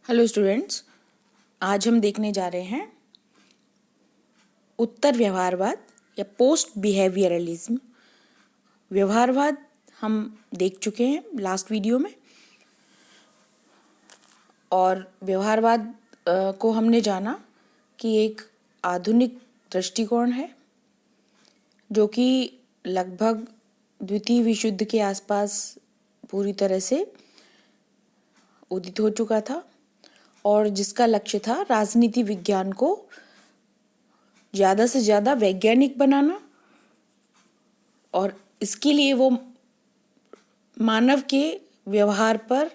Hello students, आज हम देखने जा रहे हैं उत्तर व्यवहारवाद या पोस्ट बिहेवियरलिज्म। व्यवहारवाद हम देख चुके हैं लास्ट वीडियो में, और व्यवहारवाद को हमने जाना कि एक आधुनिक दृष्टिकोण है जो कि लगभग द्वितीय विश्व युद्ध के आसपास पूरी तरह से उदित हो चुका था और जिसका लक्ष्य था राजनीति विज्ञान को ज़्यादा से ज़्यादा वैज्ञानिक बनाना, और इसके लिए वो मानव के व्यवहार पर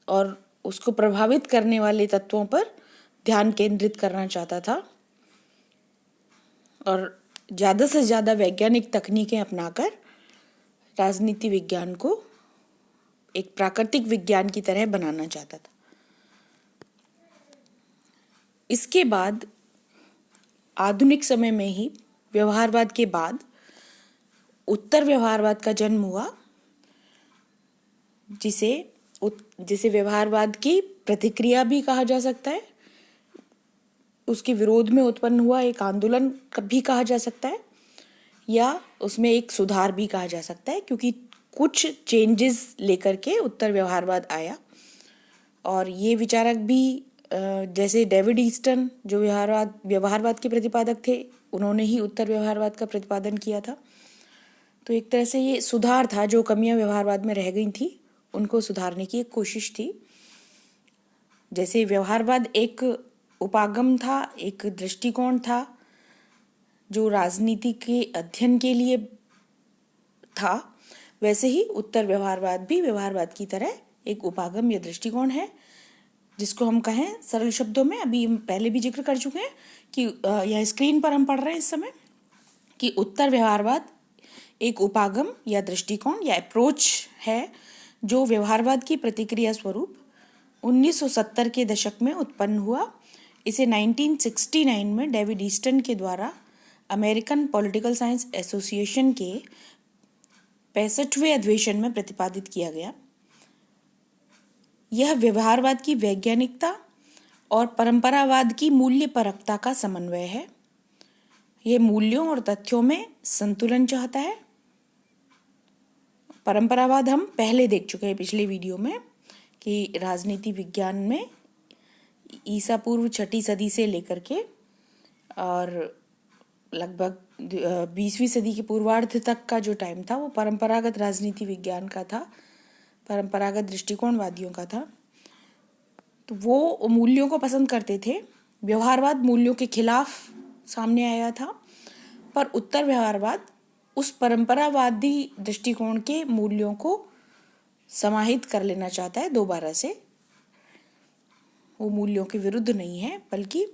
और उसको प्रभावित करने वाले तत्वों पर ध्यान केंद्रित करना चाहता था और ज़्यादा से ज़्यादा वैज्ञानिक तकनीकें अपनाकर राजनीति विज्ञान को एक प्राकृतिक विज्ञान की तरह बनाना चाहता था। इसके बाद आधुनिक समय में ही व्यवहारवाद के बाद उत्तर व्यवहारवाद का जन्म हुआ, जिसे व्यवहारवाद की प्रतिक्रिया भी कहा जा सकता है। उसके विरोध में उत्पन्न हुआ एक आंदोलन भी कहा जा सकता है, या उसमें एक सुधार भी कहा जा सकता है, क्योंकि कुछ चेंजेस लेकर के उत्तर व्यवहारवाद आया। और ये विचारक भी जैसे डेविड ईस्टन जो व्यवहारवाद के प्रतिपादक थे, उन्होंने ही उत्तर व्यवहारवाद का प्रतिपादन किया था। तो एक तरह से ये सुधार था, जो कमियां व्यवहारवाद में रह गई थी उनको सुधारने की एक कोशिश थी। जैसे व्यवहारवाद एक उपागम था, एक दृष्टिकोण था जो राजनीति के अध्ययन के लिए था, वैसे ही उत्तर व्यवहारवाद भी व्यवहारवाद की तरह एक उपागम या दृष्टिकोण है, जिसको हम कहें सरल शब्दों में, अभी हम पहले भी जिक्र कर चुके हैं कि यह स्क्रीन पर हम पढ़ रहे हैं इस समय, कि उत्तर व्यवहारवाद एक उपागम या दृष्टिकोण या अप्रोच है जो व्यवहारवाद की प्रतिक्रिया स्वरूप 1970 के दशक में उत्पन्न हुआ। इसे 1969 में डेविड ईस्टन के द्वारा अमेरिकन पॉलिटिकल साइंस एसोसिएशन के 65वें अधिवेशन में प्रतिपादित किया गया। यह व्यवहारवाद की वैज्ञानिकता और परंपरावाद की मूल्यपरकता का समन्वय है। यह मूल्यों और तथ्यों में संतुलन चाहता है। परंपरावाद हम पहले देख चुके हैं पिछले वीडियो में, कि राजनीति विज्ञान में ईसा पूर्व 6वीं सदी से लेकर के और लगभग 20वीं सदी के पूर्वार्ध तक का जो टाइम था वो परंपरागत राजनीति विज्ञान का था, परंपरागत दृष्टिकोणवादियों का था। तो वो मूल्यों को पसंद करते थे। व्यवहारवाद मूल्यों के खिलाफ सामने आया था, पर उत्तर व्यवहारवाद उस परंपरावादी दृष्टिकोण के मूल्यों को समाहित कर लेना चाहता है दोबारा से। वो मूल्यों के विरुद्ध नहीं है, बल्कि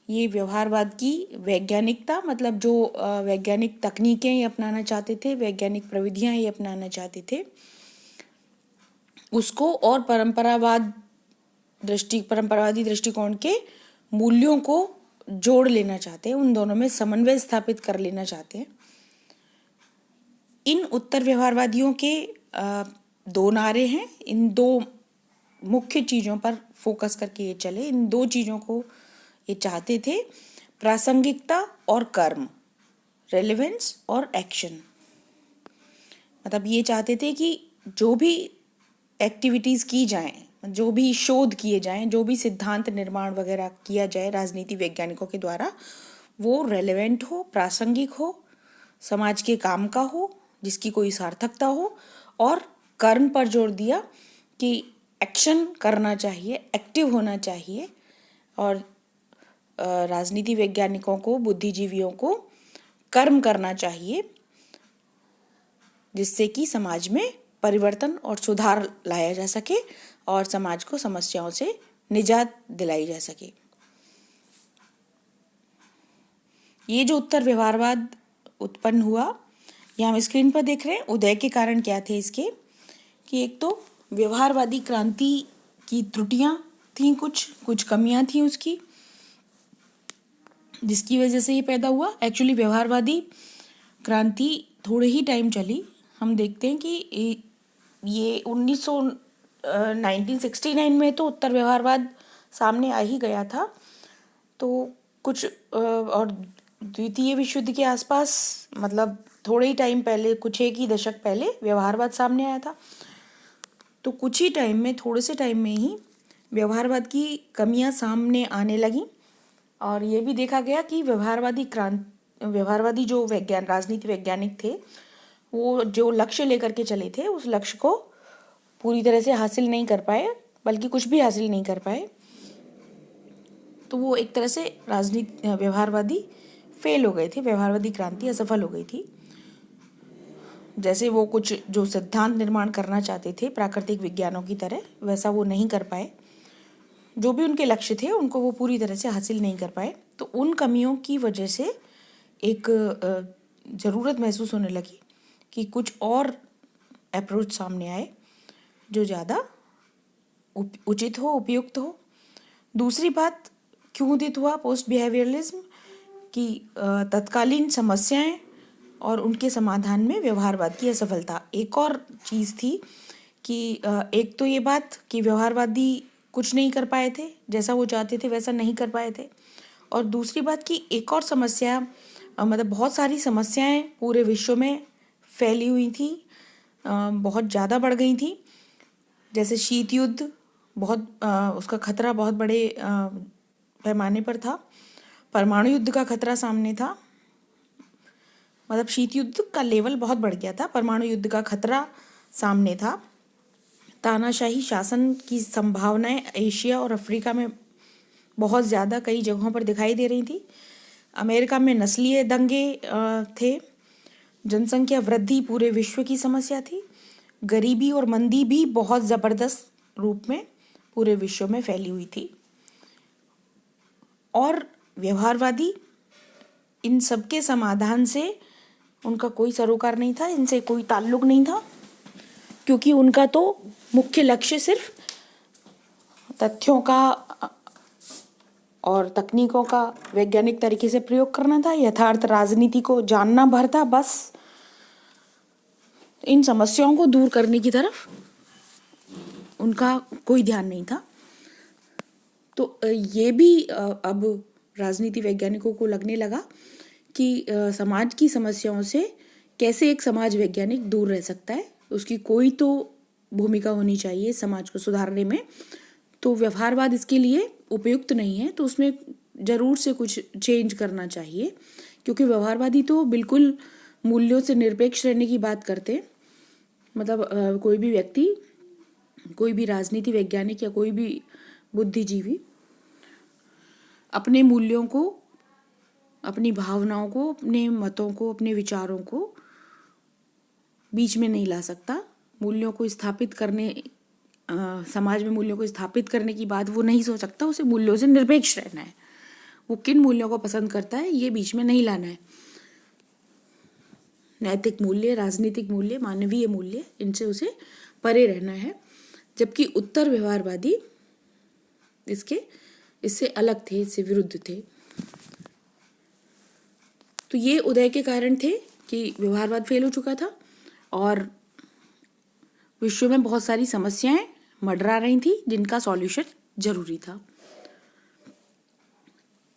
ये व्यवहारवाद की वैज्ञानिकता, मतलब जो वैज्ञानिक तकनीकें ये अपनाना चाहते थे, वैज्ञानिक प्रविधियां ये अपनाना चाहते थे, उसको और परंपरावादी दृष्टिकोण के मूल्यों को जोड़ लेना चाहते हैं, उन दोनों में समन्वय स्थापित कर लेना चाहते हैं। इन उत्तर व्यवहारवादियों के दो नारे हैं। इन दो मुख्य चीज़ों पर फोकस करके ये चले। इन दो चीज़ों को ये चाहते थे, प्रासंगिकता और कर्म, रेलेवेंस और एक्शन। मतलब ये चाहते थे कि जो भी एक्टिविटीज़ की जाएं, जो भी शोध किए जाएं, जो भी सिद्धांत निर्माण वगैरह किया जाए राजनीति वैज्ञानिकों के द्वारा, वो रेलेवेंट हो, प्रासंगिक हो, समाज के काम का हो, जिसकी कोई सार्थकता हो। और कर्म पर जोर दिया कि एक्शन करना चाहिए, एक्टिव होना चाहिए, और राजनीति वैज्ञानिकों को, बुद्धिजीवियों को कर्म करना चाहिए, जिससे कि समाज में परिवर्तन और सुधार लाया जा सके और समाज को समस्याओं से निजात दिलाई जा सके। ये जो उत्तर व्यवहारवाद उत्पन्न हुआ, ये हम स्क्रीन पर देख रहे हैं। उदय के कारण क्या थे इसके, कि एक तो व्यवहारवादी क्रांति की त्रुटियां थीं, कुछ कमियां थीं उसकी, जिसकी वजह से ये पैदा हुआ। एक्चुअली व्यवहारवादी क्रांति थोड़े ही टाइम चली। हम देखते हैं कि ये 1969 में तो उत्तर व्यवहारवाद सामने आ ही गया था। तो कुछ और द्वितीय विश्व युद्ध के आसपास, मतलब थोड़े ही टाइम पहले, कुछ एक ही दशक पहले व्यवहारवाद सामने आया था। तो कुछ ही टाइम में, थोड़े से टाइम में ही व्यवहारवाद की कमियां सामने आने लगी। और ये भी देखा गया कि व्यवहारवादी जो राजनीति वैज्ञानिक थे, वो जो लक्ष्य लेकर के चले थे, उस लक्ष्य को पूरी तरह से हासिल नहीं कर पाए, बल्कि कुछ भी हासिल नहीं कर पाए। तो वो एक तरह से व्यवहारवादी फेल हो गए थे, व्यवहारवादी क्रांति असफल हो गई थी। जैसे वो कुछ जो सिद्धांत निर्माण करना चाहते थे प्राकृतिक विज्ञानों की तरह, वैसा वो नहीं कर पाए। जो भी उनके लक्ष्य थे, उनको वो पूरी तरह से हासिल नहीं कर पाए। तो उन कमियों की वजह से एक ज़रूरत महसूस होने लगी कि कुछ और अप्रोच सामने आए जो ज़्यादा उचित हो, उपयुक्त हो। दूसरी बात, क्यों उदित हुआ पोस्ट बिहेवियरलिज्म, कि तत्कालीन समस्याएं और उनके समाधान में व्यवहारवाद की असफलता। एक और चीज़ थी कि एक तो ये बात कि व्यवहारवादी कुछ नहीं कर पाए थे, जैसा वो चाहते थे वैसा नहीं कर पाए थे। और दूसरी बात कि एक और समस्या, मतलब बहुत सारी समस्याएं पूरे विश्व में फैली हुई थी, बहुत ज़्यादा बढ़ गई थी। जैसे शीत युद्ध, उसका खतरा बहुत बड़े पैमाने पर था। परमाणु युद्ध का खतरा सामने था, मतलब शीत युद्ध का लेवल बहुत बढ़ गया था, परमाणु युद्ध का खतरा सामने था। तानाशाही शासन की संभावनाएं एशिया और अफ्रीका में बहुत ज़्यादा कई जगहों पर दिखाई दे रही थी। अमेरिका में नस्लीय दंगे थे। जनसंख्या वृद्धि पूरे विश्व की समस्या थी। गरीबी और मंदी भी बहुत ज़बरदस्त रूप में पूरे विश्व में फैली हुई थी। और व्यवहारवादी इन सबके समाधान से उनका कोई सरोकार नहीं था, इनसे कोई ताल्लुक नहीं था, क्योंकि उनका तो मुख्य लक्ष्य सिर्फ तथ्यों का और तकनीकों का वैज्ञानिक तरीके से प्रयोग करना था, यथार्थ राजनीति को जानना भर था। बस इन समस्याओं को दूर करने की तरफ उनका कोई ध्यान नहीं था। तो ये भी अब राजनीति वैज्ञानिकों को लगने लगा कि समाज की समस्याओं से कैसे एक समाज वैज्ञानिक दूर रह सकता है, उसकी कोई तो भूमिका होनी चाहिए समाज को सुधारने में। तो व्यवहारवाद इसके लिए उपयुक्त नहीं है, तो उसमें ज़रूर से कुछ चेंज करना चाहिए, क्योंकि व्यवहारवादी तो बिल्कुल मूल्यों से निरपेक्ष रहने की बात करते हैं। मतलब कोई भी व्यक्ति, कोई भी राजनीति वैज्ञानिक या कोई भी बुद्धिजीवी अपने मूल्यों को, अपनी भावनाओं को, अपने मतों को, अपने विचारों को बीच में नहीं ला सकता। मूल्यों को स्थापित करने, समाज में मूल्यों को स्थापित करने की बात वो नहीं सोच सकता। उसे मूल्यों से निरपेक्ष रहना है। वो किन मूल्यों को पसंद करता है, ये बीच में नहीं लाना है। नैतिक मूल्य, राजनीतिक मूल्य, मानवीय मूल्य, इनसे उसे परे रहना है। जबकि उत्तर व्यवहारवादी इससे अलग थे, इससे विरुद्ध थे। तो ये उदय के कारण थे कि व्यवहारवाद फेल हो चुका था और विश्व में बहुत सारी समस्याएं मंडरा रही थी, जिनका सॉल्यूशन जरूरी था।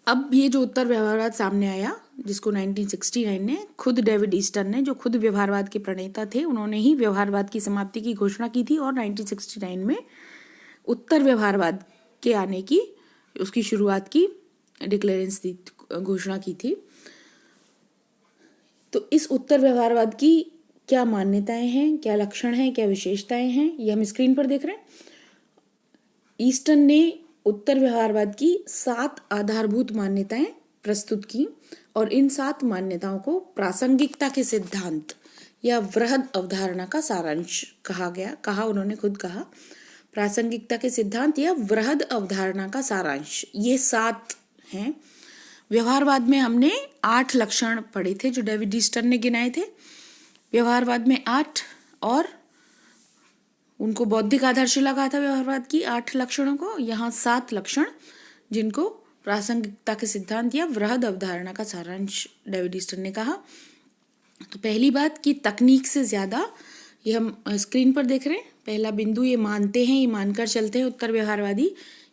अब ये जो उत्तर व्यवहारवाद सामने आया, जिसको 1969 ने खुद डेविड ईस्टन ने, जो खुद व्यवहारवाद के प्रणेता थे, उन्होंने ही व्यवहारवाद की समाप्ति की घोषणा की थी और 1969 में उत्तर व्यवहारवाद के आने की, उसकी शुरुआत की डिक्लेरेंस दी, घोषणा की थी। तो इस उत्तर व्यवहारवाद की क्या मान्यताएं हैं, क्या लक्षण हैं, क्या विशेषताएं हैं, ये हम स्क्रीन पर देख रहे हैं। ईस्टन ने उत्तर व्यवहारवाद की 7 आधारभूत मान्यताएं प्रस्तुत की और इन 7 मान्यताओं को प्रासंगिकता के सिद्धांत या वृहद अवधारणा का सारांश कहा उन्होंने खुद कहा। प्रासंगिकता के सिद्धांत या वृहद अवधारणा का सारांश, ये 7 हैं। व्यवहारवाद में हमने 8 लक्षण पढ़े थे जो डेविड ईस्टन ने गिनाए थे। व्यवहारवाद में 8, और उनको बौद्धिक आधारशिला कहा था व्यवहारवाद की 8 लक्षणों को। यहाँ 7 लक्षण, जिनको प्रासंगिकता के सिद्धांत या वृहद अवधारणा का सारांश डेविड ईस्टन ने कहा। तो पहली बात कि तकनीक से ज्यादा ये हम स्क्रीन पर देख रहे हैं। पहला बिंदु ये मानते हैं, ये मानकर चलते हैं उत्तर व्यवहारवादी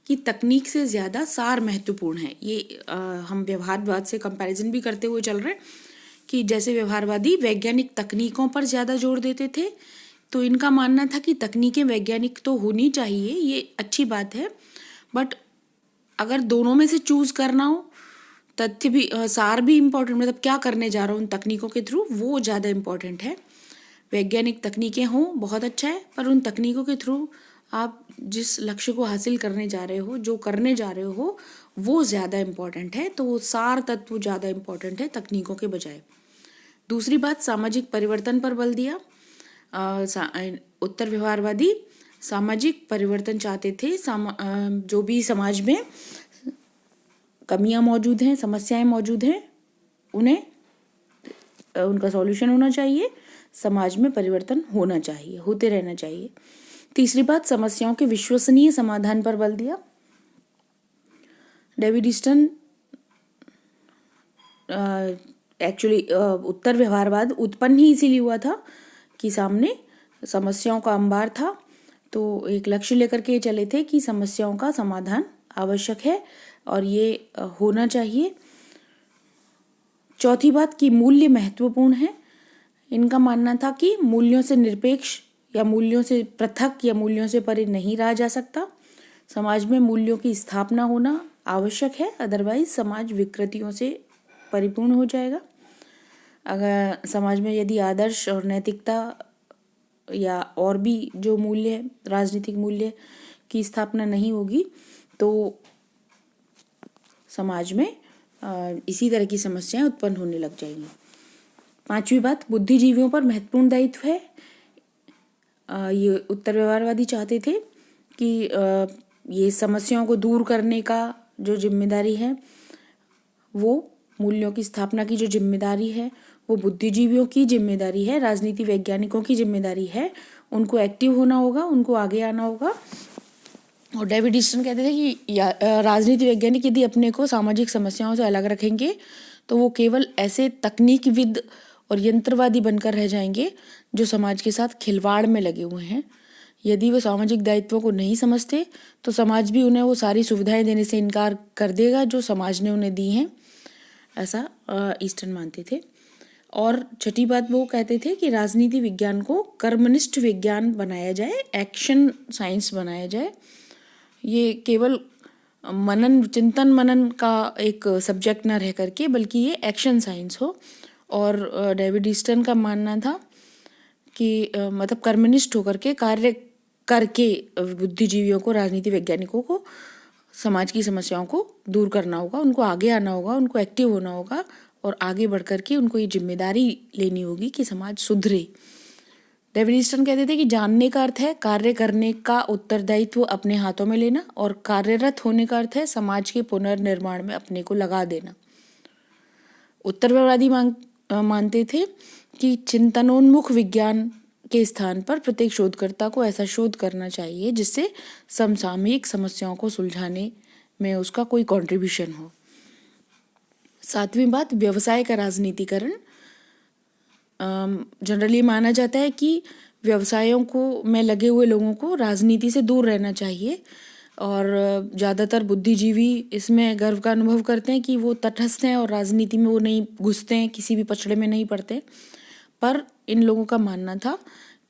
कि तकनीक से ज़्यादा सार महत्वपूर्ण है। ये हम व्यवहारवाद से कंपैरिजन भी करते हुए चल रहे हैं कि जैसे व्यवहारवादी वैज्ञानिक तकनीकों पर ज़्यादा जोर देते थे, तो इनका मानना था कि तकनीकें वैज्ञानिक तो होनी चाहिए, ये अच्छी बात है, बट अगर दोनों में से चूज करना हो, तथ्य भी सार भी इम्पोर्टेंट, मतलब क्या करने जा रहा हूँ उन तकनीकों के थ्रू, वो ज़्यादा इम्पोर्टेंट है। वैज्ञानिक तकनीकें हों बहुत अच्छा है, पर उन तकनीकों के थ्रू आप जिस लक्ष्य को हासिल करने जा रहे हो, जो करने जा रहे हो, वो ज़्यादा इम्पोर्टेंट है। तो वो सार तत्व ज़्यादा इम्पोर्टेंट है तकनीकों के बजाय। दूसरी बात, सामाजिक परिवर्तन पर बल दिया। उत्तर व्यवहारवादी सामाजिक परिवर्तन चाहते थे। जो भी समाज में कमियां मौजूद हैं, समस्याएं मौजूद हैं, उन्हें उनका सॉल्यूशन होना चाहिए, समाज में परिवर्तन होना चाहिए, होते रहना चाहिए। तीसरी बात, समस्याओं के विश्वसनीय समाधान पर बल दिया। डेविड ईस्टन एक्चुअली उत्तर व्यवहारवाद उत्पन्न ही इसीलिए हुआ था कि सामने समस्याओं का अंबार था, तो एक लक्ष्य लेकर के चले थे कि समस्याओं का समाधान आवश्यक है और ये होना चाहिए। चौथी बात कि मूल्य महत्वपूर्ण है। इनका मानना था कि मूल्यों से निरपेक्ष या मूल्यों से पृथक या मूल्यों से परे नहीं रहा जा सकता। समाज में मूल्यों की स्थापना होना आवश्यक है, अदरवाइज समाज विकृतियों से परिपूर्ण हो जाएगा। अगर समाज में यदि आदर्श और नैतिकता या और भी जो मूल्य है, राजनीतिक मूल्य की स्थापना नहीं होगी, तो समाज में इसी तरह की समस्याएं उत्पन्न होने लग जाएंगी। पांचवी बात, बुद्धिजीवियों पर महत्वपूर्ण दायित्व है। ये उत्तर व्यवहारवादी चाहते थे कि ये समस्याओं को दूर करने का जो जिम्मेदारी है, वो मूल्यों की स्थापना की जो जिम्मेदारी है, वो बुद्धिजीवियों की जिम्मेदारी है, राजनीति वैज्ञानिकों की जिम्मेदारी है। उनको एक्टिव होना होगा, उनको आगे आना होगा। और डेविड ईस्टन कहते थे कि राजनीति वैज्ञानिक यदि अपने को सामाजिक समस्याओं से अलग रखेंगे तो वो केवल ऐसे तकनीकविद और यंत्रवादी बनकर रह जाएंगे जो समाज के साथ खिलवाड़ में लगे हुए हैं। यदि वो सामाजिक दायित्वों को नहीं समझते तो समाज भी उन्हें वो सारी सुविधाएं देने से इनकार कर देगा जो समाज ने उन्हें दी हैं, ऐसा ईस्टन मानते थे। और छठी बात, वो कहते थे कि राजनीति विज्ञान को कर्मनिष्ठ विज्ञान बनाया जाए, एक्शन साइंस बनाया जाए। ये केवल चिंतन मनन का एक सब्जेक्ट ना रह करके, बल्कि ये एक्शन साइंस हो। और डेविड ईस्टन का मानना था कि मतलब कर्मनिष्ठ होकर के कार्य करके बुद्धिजीवियों को, राजनीति वैज्ञानिकों को समाज की समस्याओं को दूर करना होगा, उनको आगे आना होगा, उनको एक्टिव होना होगा और आगे बढ़ करके उनको ये जिम्मेदारी लेनी होगी कि समाज सुधरे। डेविड ईस्टन कहते थे कि जानने का अर्थ है कार्य करने का उत्तरदायित्व अपने हाथों में लेना, और कार्यरत होने का अर्थ है समाज के पुनर्निर्माण में अपने को लगा देना। उत्तर व्यवहारवादी मानते थे कि चिंतनोन्मुख विज्ञान के स्थान पर प्रत्येक शोधकर्ता को ऐसा शोध करना चाहिए जिससे समसामयिक समस्याओं को सुलझाने में उसका कोई कंट्रीब्यूशन हो। सातवीं बात, व्यवसाय का राजनीतिकरण। जनरली माना जाता है कि व्यवसायों को में लगे हुए लोगों को राजनीति से दूर रहना चाहिए, और ज़्यादातर बुद्धिजीवी इसमें गर्व का अनुभव करते हैं कि वो तटस्थ हैं और राजनीति में वो नहीं घुसते हैं, किसी भी पचड़े में नहीं पड़ते। पर इन लोगों का मानना था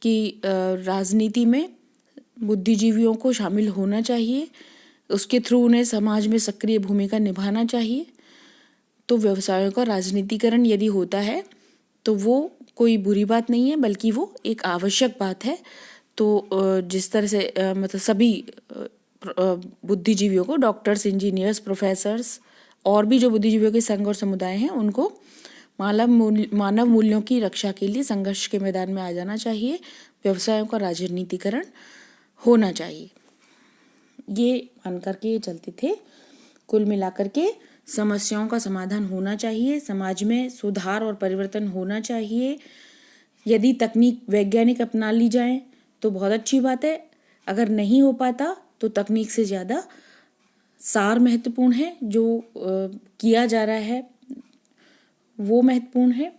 कि राजनीति में बुद्धिजीवियों को शामिल होना चाहिए, उसके थ्रू उन्हें समाज में सक्रिय भूमिका निभाना चाहिए। तो व्यवसायों का राजनीतिकरण यदि होता है तो वो कोई बुरी बात नहीं है, बल्कि वो एक आवश्यक बात है। तो जिस तरह से मतलब सभी बुद्धिजीवियों को, डॉक्टर्स, इंजीनियर्स, प्रोफेसर्स और भी जो बुद्धिजीवियों के संघ और समुदाय हैं, उनको मानव मूल्यों की रक्षा के लिए संघर्ष के मैदान में आ जाना चाहिए। व्यवसायों का राजनीतिकरण होना चाहिए, ये मान करके चलते थे। कुल मिलाकर के समस्याओं का समाधान होना चाहिए, समाज में सुधार और परिवर्तन होना चाहिए। यदि तकनीक वैज्ञानिक अपना ली जाए तो बहुत अच्छी बात है, अगर नहीं हो पाता तो तकनीक से ज़्यादा सार महत्वपूर्ण है, जो किया जा रहा है वो महत्वपूर्ण है।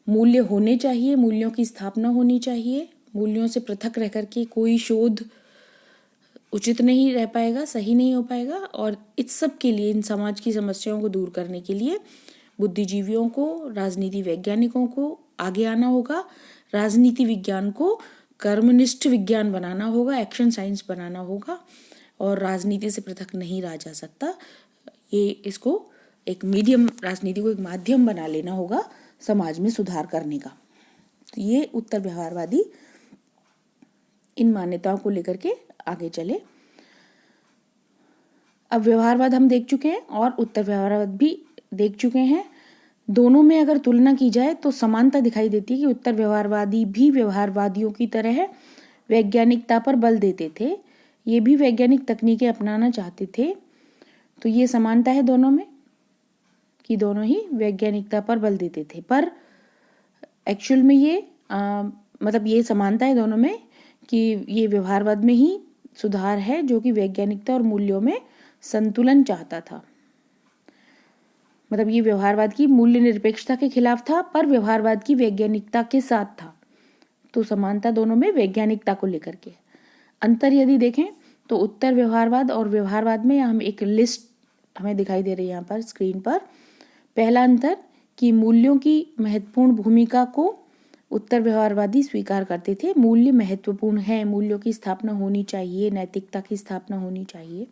मूल्य होने चाहिए, मूल्यों की स्थापना होनी चाहिए, मूल्यों से पृथक रह करके कोई शोध उचित नहीं रह पाएगा, सही नहीं हो पाएगा। और इस सब के लिए, इन समाज की समस्याओं को दूर करने के लिए बुद्धिजीवियों को, राजनीति वैज्ञानिकों को आगे आना होगा। राजनीति विज्ञान को कर्मनिष्ठ विज्ञान बनाना होगा, एक्शन साइंस बनाना होगा, और राजनीति से पृथक नहीं रहा जा सकता। ये इसको एक मीडियम, राजनीति को एक माध्यम बना लेना होगा समाज में सुधार करने का। तो ये उत्तर व्यवहारवादी इन मान्यताओं को लेकर के आगे चले। अब व्यवहारवाद हम देख चुके हैं और उत्तर व्यवहारवाद भी देख चुके हैं। दोनों में अगर तुलना की जाए तो समानता दिखाई देती है कि उत्तर व्यवहारवादी भी व्यवहारवादियों की तरह वैज्ञानिकता पर बल देते थे, ये भी वैज्ञानिक तकनीकें अपनाना चाहते थे। तो ये समानता है दोनों में कि दोनों ही वैज्ञानिकता पर बल देते थे। पर एक्चुअल में ये मतलब ये समानता है दोनों में कि ये व्यवहारवाद में ही सुधार है जो कि वैज्ञानिकता और मूल्यों में संतुलन चाहता था। मतलब ये व्यवहारवाद की मूल्य निरपेक्षता के खिलाफ था, पर व्यवहारवाद की वैज्ञानिकता के साथ था। तो समानता दोनों में वैज्ञानिकता को लेकर के। अंतर यदि देखें तो उत्तर व्यवहारवाद और व्यवहारवाद में हम एक लिस्ट हमें दिखाई दे रही है यहाँ पर स्क्रीन पर। पहला अंतर कि मूल्यों की महत्वपूर्ण भूमिका को उत्तर व्यवहारवादी स्वीकार करते थे। मूल्य महत्वपूर्ण है, मूल्यों की स्थापना होनी चाहिए, नैतिकता की स्थापना होनी चाहिए।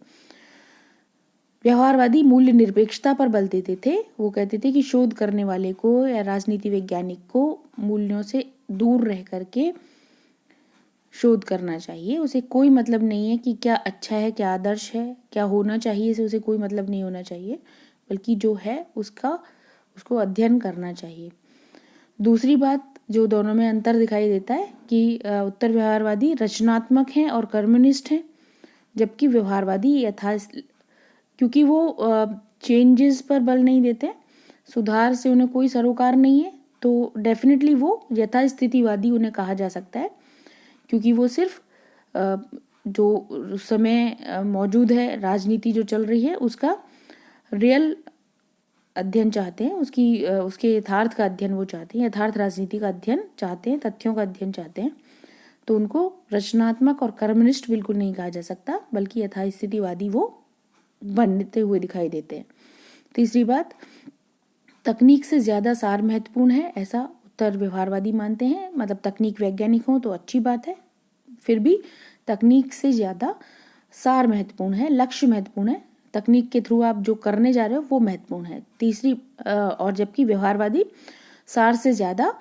व्यवहारवादी मूल्य निरपेक्षता पर बल देते थे। वो कहते थे कि शोध करने वाले को या राजनीति वैज्ञानिक को मूल्यों से दूर रह करके शोध करना चाहिए। उसे कोई मतलब नहीं है कि क्या अच्छा है, क्या आदर्श है, क्या होना चाहिए, इसे उसे कोई मतलब नहीं होना चाहिए, बल्कि जो है उसको अध्ययन करना चाहिए। दूसरी बात जो दोनों में अंतर दिखाई देता है कि उत्तर व्यवहारवादी रचनात्मक हैं और कर्मनिष्ठ हैं, जबकि व्यवहारवादी क्योंकि वो चेंजेस पर बल नहीं देते, सुधार से उन्हें कोई सरोकार नहीं है, तो डेफिनेटली वो यथास्थितिवादी उन्हें कहा जा सकता है, क्योंकि वो सिर्फ जो समय मौजूद है, राजनीति जो चल रही है, उसका रियल अध्ययन चाहते हैं, उसके यथार्थ का अध्ययन वो चाहते हैं, यथार्थ राजनीति का अध्ययन चाहते हैं, तथ्यों का अध्ययन चाहते हैं। तो उनको रचनात्मक और कर्मनिष्ठ बिल्कुल नहीं कहा जा सकता, बल्कि यथास्थितिवादी वो बनते हुए दिखाई देते हैं। तीसरी बात, तकनीक से ज्यादा सार महत्वपूर्ण है, ऐसा उत्तर व्यवहारवादी मानते हैं। मतलब तकनीक वैज्ञानिक हो तो अच्छी बात है, फिर भी तकनीक से ज्यादा सार महत्वपूर्ण है, लक्ष्य महत्वपूर्ण है। तकनीक के थ्रू आप जो करने जा रहे हो वो महत्वपूर्ण है। तीसरी और जबकि व्यवहारवादी सार से ज्यादा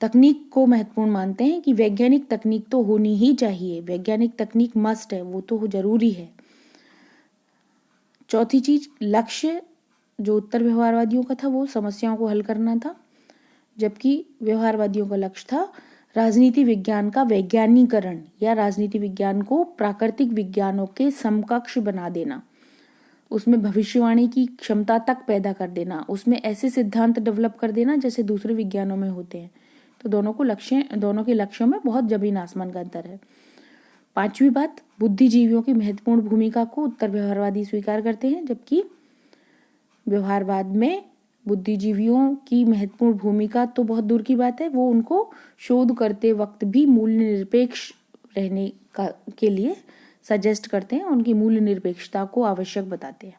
तकनीक को महत्वपूर्ण मानते हैं कि वैज्ञानिक तकनीक तो होनी ही चाहिए, वैज्ञानिक तकनीक मस्ट है, वो तो जरूरी है। चौथी चीज, लक्ष्य जो उत्तर व्यवहारवादियों का था वो समस्याओं को हल करना था, जबकि व्यवहारवादियों का लक्ष्य था राजनीति विज्ञान का वैज्ञानिकरण या राजनीति विज्ञान को प्राकृतिक विज्ञानों के समकक्ष बना देना, उसमें भविष्यवाणी की क्षमता तक पैदा कर देना, उसमें ऐसे सिद्धांत डेवलप कर देना जैसे दूसरे विज्ञानों में होते हैं। तो दोनों के लक्ष्यों में बहुत जमीन आसमान का अंतर है। पांचवी बात, बुद्धिजीवियों की महत्वपूर्ण भूमिका को उत्तर व्यवहारवादी स्वीकार करते हैं, जबकि व्यवहारवाद में बुद्धिजीवियों की महत्वपूर्ण भूमिका तो बहुत दूर की बात है, वो उनको शोध करते वक्त भी मूल्य निरपेक्ष रहने के लिए सजेस्ट करते हैं, उनकी मूल्य निरपेक्षता को आवश्यक बताते हैं।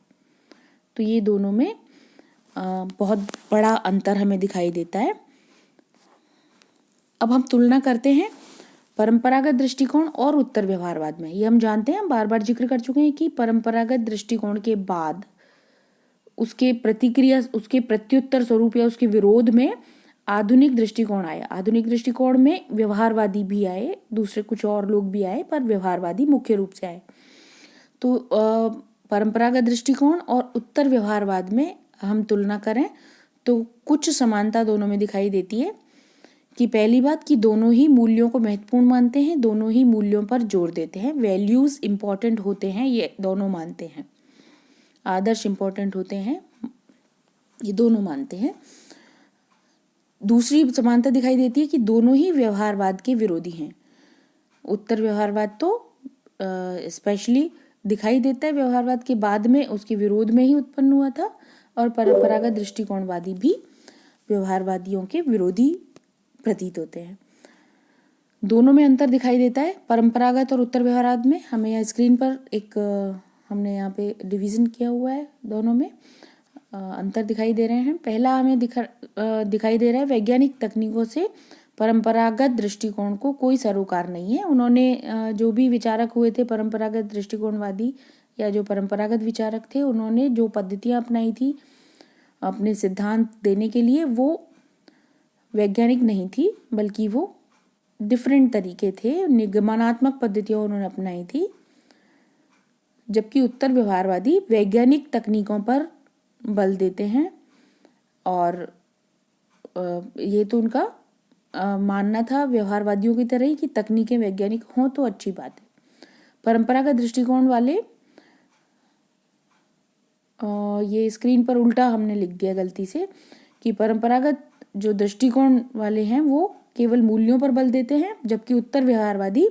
तो ये दोनों में बहुत बड़ा अंतर हमें दिखाई देता है। अब हम तुलना करते हैं परंपरागत दृष्टिकोण और उत्तर व्यवहारवाद में। ये हम जानते हैं, बार बार जिक्र कर चुके हैं कि परंपरागत दृष्टिकोण के बाद उसके प्रत्युत्तर स्वरूप या उसके विरोध में आधुनिक दृष्टिकोण आया। आधुनिक दृष्टिकोण में व्यवहारवादी भी आए, दूसरे कुछ और लोग भी आए, पर व्यवहारवादी मुख्य रूप से आए। तो परंपरागत दृष्टिकोण और उत्तर व्यवहारवाद में हम तुलना करें तो कुछ समानता दोनों में दिखाई देती है। कि पहली बात कि दोनों ही मूल्यों को महत्वपूर्ण मानते हैं, दोनों ही मूल्यों पर जोर देते हैं, वैल्यूज इंपॉर्टेंट होते हैं, ये दोनों मानते हैं, आदर्श इंपॉर्टेंट होते हैं, ये दोनों मानते हैं। दूसरी समानता दिखाई देती है कि दोनों ही व्यवहारवाद के विरोधी हैं। उत्तर व्यवहारवाद तो स्पेशली दिखाई देता है व्यवहारवाद के बाद में, उसके विरोध में ही उत्पन्न हुआ था, और परंपरागत दृष्टिकोणवादी भी व्यवहारवादियों के विरोधी प्रतीत होते हैं। दोनों में अंतर दिखाई देता है, परंपरागत और उत्तर व्यवहारवाद में। हमें यहाँ स्क्रीन पर एक हमने यहाँ पे डिवीज़न किया हुआ है, दोनों में अंतर दिखाई दे रहे हैं। पहला हमें दिखाई दे रहा है, वैज्ञानिक तकनीकों से परंपरागत दृष्टिकोण को कोई सरोकार नहीं है। उन्होंने जो भी विचारक हुए थे परंपरागत दृष्टिकोणवादी या जो परंपरागत विचारक थे, उन्होंने जो पद्धतियाँ अपनाई थी अपने सिद्धांत देने के लिए, वो वैज्ञानिक नहीं थी, बल्कि वो डिफरेंट तरीके थे, निगमनात्मक पद्धतियाँ उन्होंने अपनाई थी। जबकि उत्तर व्यवहारवादी वैज्ञानिक तकनीकों पर बल देते हैं, और ये तो उनका मानना था व्यवहारवादियों की तरह ही कि तकनीकें वैज्ञानिक हों तो अच्छी बात है। परंपरागत दृष्टिकोण वाले, ये स्क्रीन पर उल्टा हमने लिख दिया गलती से, कि परंपरागत जो दृष्टिकोण वाले हैं वो केवल मूल्यों पर बल देते हैं, जबकि उत्तर व्यवहारवादी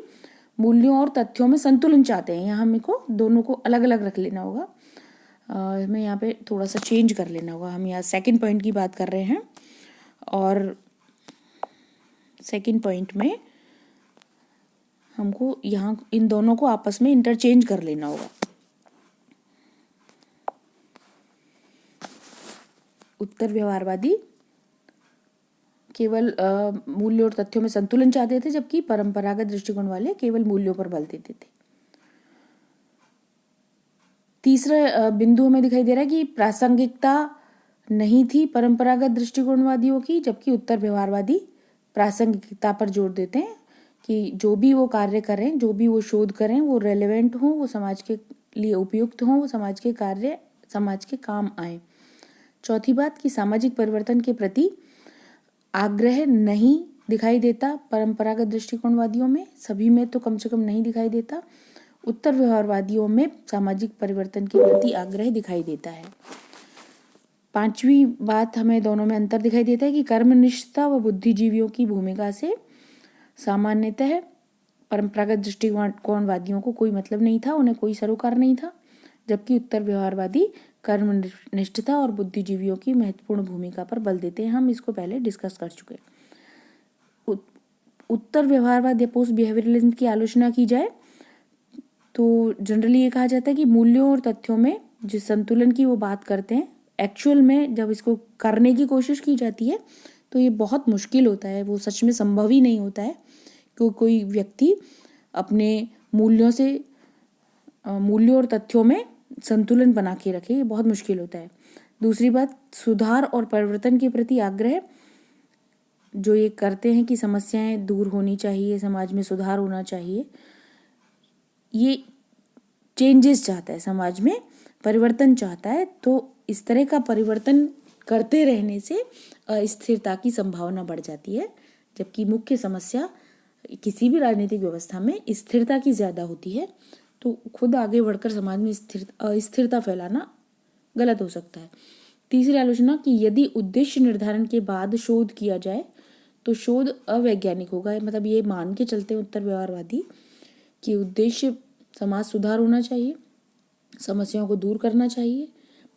मूल्यों और तथ्यों में संतुलन चाहते हैं। यहाँ हमें को दोनों को अलग अलग रख लेना होगा, हमें यहाँ पे थोड़ा सा चेंज कर लेना होगा। हम यहाँ सेकंड पॉइंट की बात कर रहे हैं, और सेकंड पॉइंट में हमको यहाँ इन दोनों को आपस में इंटरचेंज कर लेना होगा। उत्तर व्यवहारवादी केवल मूल्य और तथ्यों में संतुलन चाहते थे, जबकि परंपरागत दृष्टिकोण वाले केवल मूल्यों पर बल देते थे। तीसरा बिंदु हमें दिखाई दे रहा है कि प्रासंगिकता नहीं थी परंपरागत दृष्टिकोणवादियों की, जबकि उत्तर व्यवहारवादी प्रासंगिकता पर जोर देते हैं कि जो भी वो कार्य करें, जो भी वो शोध करें, वो रेलेवेंट हो, वो समाज के लिए उपयुक्त हो, वो समाज के कार्य, समाज के काम आए। चौथी बात कि सामाजिक परिवर्तन के प्रति आग्रह नहीं दिखाई देता परंपरागत दृष्टिकोणवादियों में, सभी में तो कम से कम नहीं दिखाई देता। उत्तर व्यवहारवादियों में सामाजिक परिवर्तन के प्रति आग्रह दिखाई देता है। पांचवी बात, हमें दोनों में अंतर दिखाई देता है कि कर्मनिष्ठता व बुद्धिजीवियों की भूमिका से सामान्यतः परंपरागत दृष्टिकोणवादियों को कोई मतलब नहीं था, उन्हें कोई सरोकार नहीं था, जबकि उत्तर व्यवहारवादी कर्मनिष्ठता और बुद्धिजीवियों की महत्वपूर्ण भूमिका पर बल देते हैं। हम इसको पहले डिस्कस कर चुके हैं। उत्तर व्यवहारवाद या पोस्ट बिहेवियरलिज्म की आलोचना की जाए तो जनरली ये कहा जाता है कि मूल्यों और तथ्यों में जिस संतुलन की वो बात करते हैं, एक्चुअल में जब इसको करने की कोशिश की जाती है तो ये बहुत मुश्किल होता है, वो सच में संभव ही नहीं होता है कि कोई व्यक्ति अपने मूल्यों और तथ्यों में संतुलन बना के रखे, ये बहुत मुश्किल होता है। दूसरी बात, सुधार और परिवर्तन के प्रति आग्रह, जो ये करते हैं कि समस्याएं दूर होनी चाहिए, समाज में सुधार होना चाहिए, ये चेंजेस चाहता है, समाज में परिवर्तन चाहता है। तो इस तरह का परिवर्तन करते रहने से अस्थिरता की संभावना बढ़ जाती है, जबकि मुख्य समस्या किसी भी राजनीतिक व्यवस्था में स्थिरता की ज़्यादा होती है। तो खुद आगे बढ़कर समाज में अस्थिरता फैलाना गलत हो सकता है। तीसरी आलोचना कि यदि उद्देश्य निर्धारण के बाद शोध किया जाए तो शोध अवैज्ञानिक होगा। मतलब ये मान के चलते हैं उत्तर व्यवहारवादी कि उद्देश्य समाज सुधार होना चाहिए, समस्याओं को दूर करना चाहिए,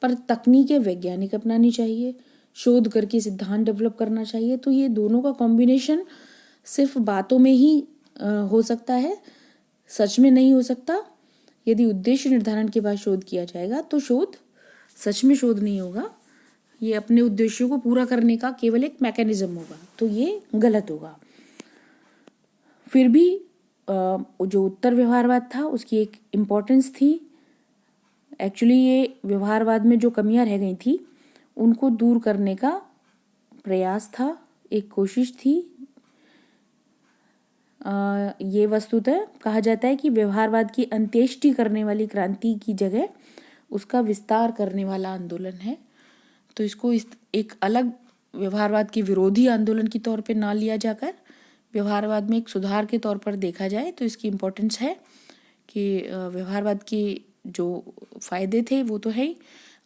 पर तकनीकें वैज्ञानिक अपनानी चाहिए, शोध करके सिद्धांत डेवलप करना चाहिए। तो ये दोनों का कॉम्बिनेशन सिर्फ बातों में ही हो सकता है, सच में नहीं हो सकता। यदि उद्देश्य निर्धारण के बाद शोध किया जाएगा तो शोध सच में शोध नहीं होगा, ये अपने उद्देश्यों को पूरा करने का केवल एक मैकेनिज्म होगा, तो ये गलत होगा। फिर भी जो उत्तर व्यवहारवाद था उसकी एक इम्पोर्टेंस थी। एक्चुअली ये व्यवहारवाद में जो कमियां रह गई थी उनको दूर करने का प्रयास था, एक कोशिश थी। ये वस्तुतः कहा जाता है कि व्यवहारवाद की अंत्येष्टि करने वाली क्रांति की जगह उसका विस्तार करने वाला आंदोलन है। तो इसको एक अलग व्यवहारवाद के विरोधी आंदोलन के तौर पे ना लिया जाकर व्यवहारवाद में एक सुधार के तौर पर देखा जाए तो इसकी इम्पोर्टेंस है कि व्यवहारवाद के जो फायदे थे वो तो है ही,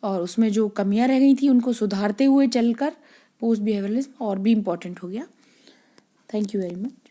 और उसमें जो कमियां रह गई थी उनको सुधारते हुए चलकर पोस्ट बिहेवियरलिज्म और भी इम्पोर्टेंट हो गया। Thank you very much.